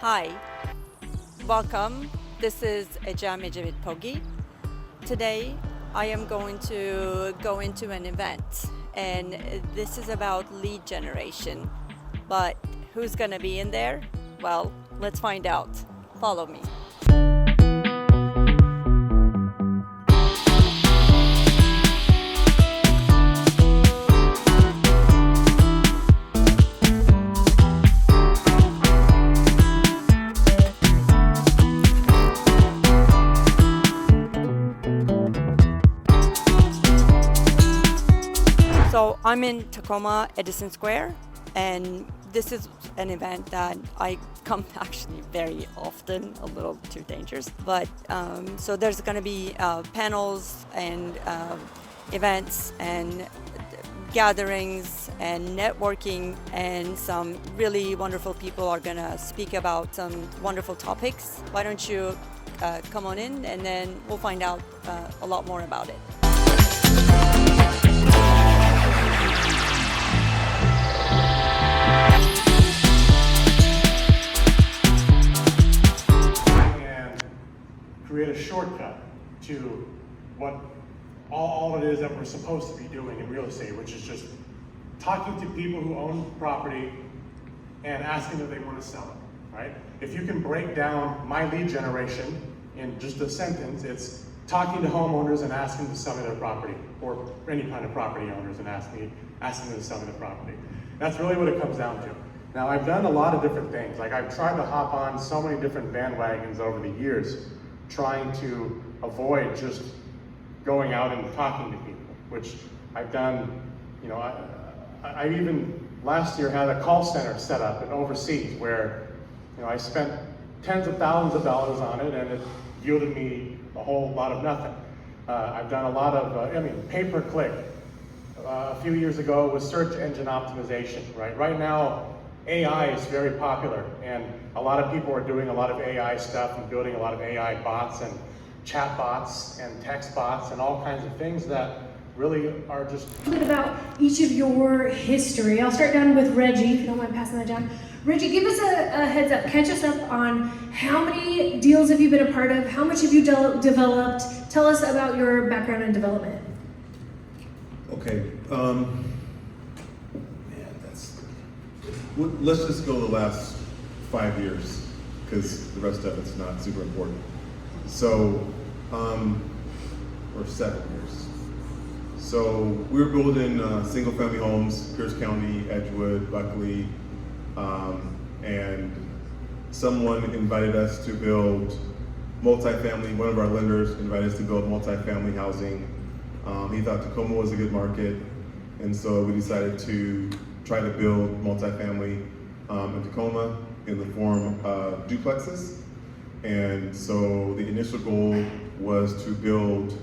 Hi, welcome. This is Ecem Ecevit Pogge. Today I am going to go into an event, and this is about lead generation. But who's going to be in there? Well, let's find out. Follow me. So I'm in Tacoma Edison Square, and this is an event that I come actually very often, a little too dangerous. But so there's going to be panels and events and gatherings and networking, and some really wonderful people are going to speak about some wonderful topics. Why don't you come on in, and then we'll find out a lot more about it. Create a shortcut to what all it is that we're supposed to be doing in real estate, which is just talking to people who own property and asking if they want to sell it, right? If you can break down my lead generation in just a sentence, it's talking to homeowners and asking them to sell me their property, or any kind of property owners and asking them to sell me the property. That's really what it comes down to. Now, I've done a lot of different things. Like, I've tried to hop on so many different bandwagons over the years, trying to avoid just going out and talking to people, which I've done. You know, I even last year had a call center set up in overseas where, you know, I spent tens of thousands of dollars on it, and it yielded me a whole lot of nothing. I've done a lot of, pay-per-click. A few years ago was search engine optimization, right? Right now, AI is very popular, and a lot of people are doing a lot of AI stuff and building a lot of AI bots and chat bots and text bots and all kinds of things that really are just... A bit about each of your history. I'll start down with Reggie, if you don't mind passing that down. Reggie, give us a heads up, catch us up on how many deals have you been a part of, how much have you developed, tell us about your background in development. Okay, let's just go the last 5 years, because the rest of it's not super important. So, or 7 years. So we were building single family homes, Pierce County, Edgewood, Buckley, and someone invited us to build multifamily. One of our lenders invited us to build multifamily housing. He thought Tacoma was a good market, and so we decided to try to build multifamily in Tacoma in the form of duplexes. And so the initial goal was to build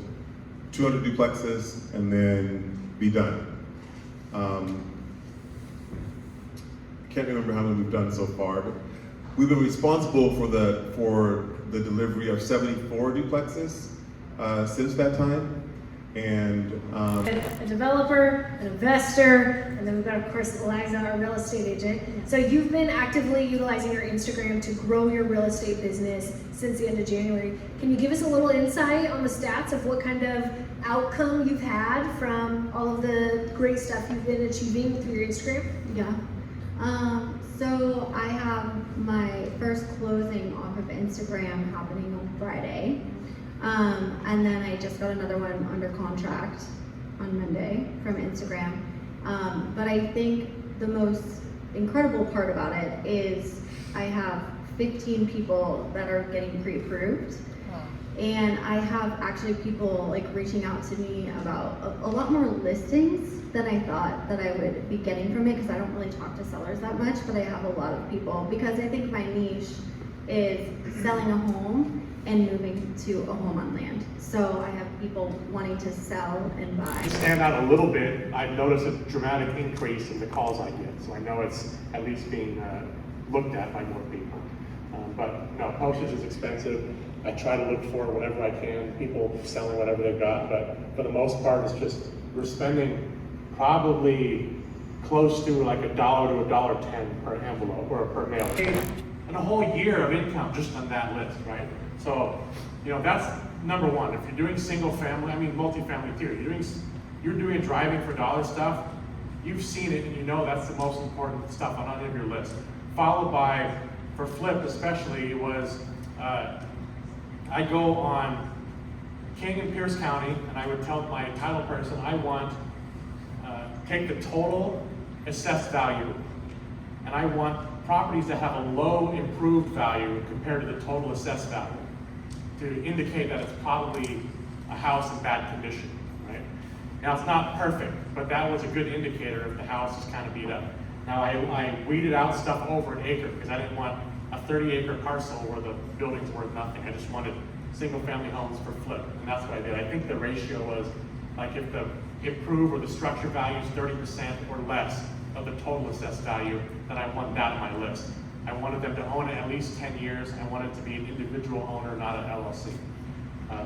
200 duplexes and then be done. I can't remember how many we've done so far, but we've been responsible for the delivery of 74 duplexes since that time. And a developer, an investor, and then we've got, of course, Liza, our real estate agent. So you've been actively utilizing your Instagram to grow your real estate business since the end of January. Can you give us a little insight on the stats of what kind of outcome you've had from all of the great stuff you've been achieving through your Instagram? Yeah. So I have my first closing off of Instagram happening on Friday. And then I just got another one under contract on Monday from Instagram. But I think the most incredible part about it is I have 15 people that are getting pre-approved. And I have actually people like reaching out to me about a lot more listings than I thought that I would be getting from it, because I don't really talk to sellers that much, but I have a lot of people, because I think my niche is selling a home and moving to a home on land. So I have people wanting to sell and buy. To stand out a little bit, I've noticed a dramatic increase in the calls I get. So I know it's at least being looked at by more people. But no, postage is expensive. I try to look for whatever I can, people selling whatever they've got, but for the most part, it's just, we're spending probably close to like $1 to $1.10 per envelope or per mail. and a whole year of income just on that list, right? So, that's number one. If you're doing single family, multifamily too, you're doing driving for dollar stuff, you've seen it and you know that's the most important stuff on any of your list. Followed by, for flip especially, it was, I go on King and Pierce County and I would tell my title person, I want, take the total assessed value, and I want properties that have a low improved value compared to the total assessed value to indicate that it's probably a house in bad condition, right? Now it's not perfect, but that was a good indicator if the house is kind of beat up. Now I weeded out stuff over an acre because I didn't want a 30-acre parcel where the building's worth nothing. I just wanted single-family homes for flip, and that's what I did. I think the ratio was like if the improve or the structure value is 30% or less of the total assessed value, then I want that on my list. I wanted them to own it at least 10 years. I wanted it to be an individual owner, not an LLC.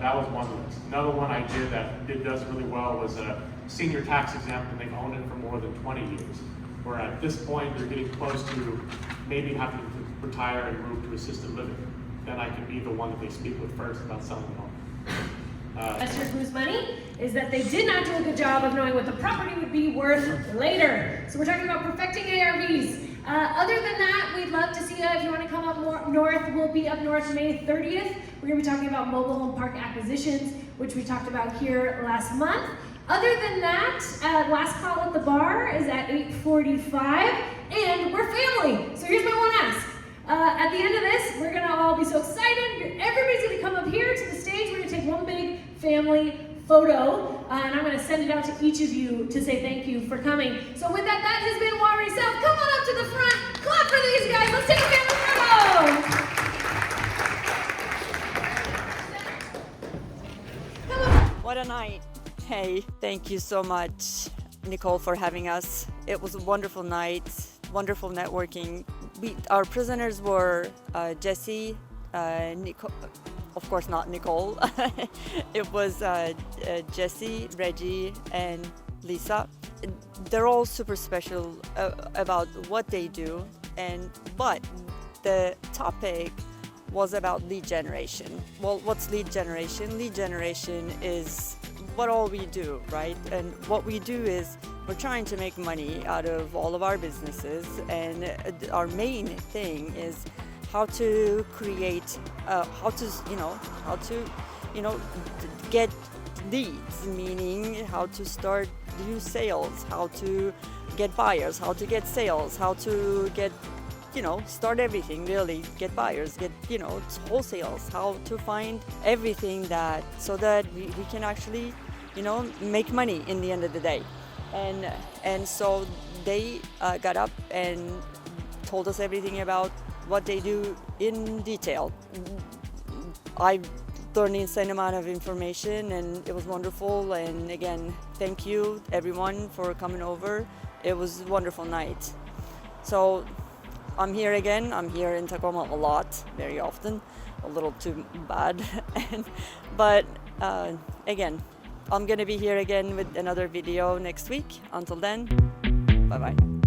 That was one list. Another one I did that does really well was a senior tax exempt, and they've owned it for more than 20 years. Where at this point, they're getting close to maybe having to retire and move to assisted living. Then I can be the one that they speak with first about selling the home. Investors lose money is that they did not do a good job of knowing what the property would be worth later. So we're talking about perfecting ARVs. Other than that, we'd love to see you. If you want to come up more north, we'll be up north May 30th. We're going to be talking about mobile home park acquisitions, which we talked about here last month. Other than that, last call at the bar is at 8:45, and we're family. So here's my one ask. At the end of this, we're gonna all be so excited. Everybody's gonna come up here to the stage. We're gonna take one big family photo, and I'm gonna send it out to each of you to say thank you for coming. So with that, that has been Wari South. Come on up to the front. Clap for these guys. Let's take a family photo. Come on. What a night. Hey, thank you so much, Nicole, for having us. It was a wonderful night, wonderful networking. Our prisoners were Jesse, Nicole, of course not Nicole. It was Jesse, Reggie, and Lisa. They're all super special about what they do, but the topic was about lead generation. Well, what's lead generation? Lead generation is what all we do, right? And what we do is we're trying to make money out of all of our businesses, and our main thing is how to create, how to get leads, meaning how to start new sales, how to get buyers, how to get sales, how to get, start everything really, get buyers, get, wholesales, how to find everything so that we can actually, make money in the end of the day. And so they got up and told us everything about what they do in detail. I learned the insane amount of information, and it was wonderful. And again, thank you everyone for coming over. It was a wonderful night. So I'm here again. I'm here in Tacoma a lot, very often, a little too bad. But again, I'm gonna be here again with another video next week. Until then, bye-bye.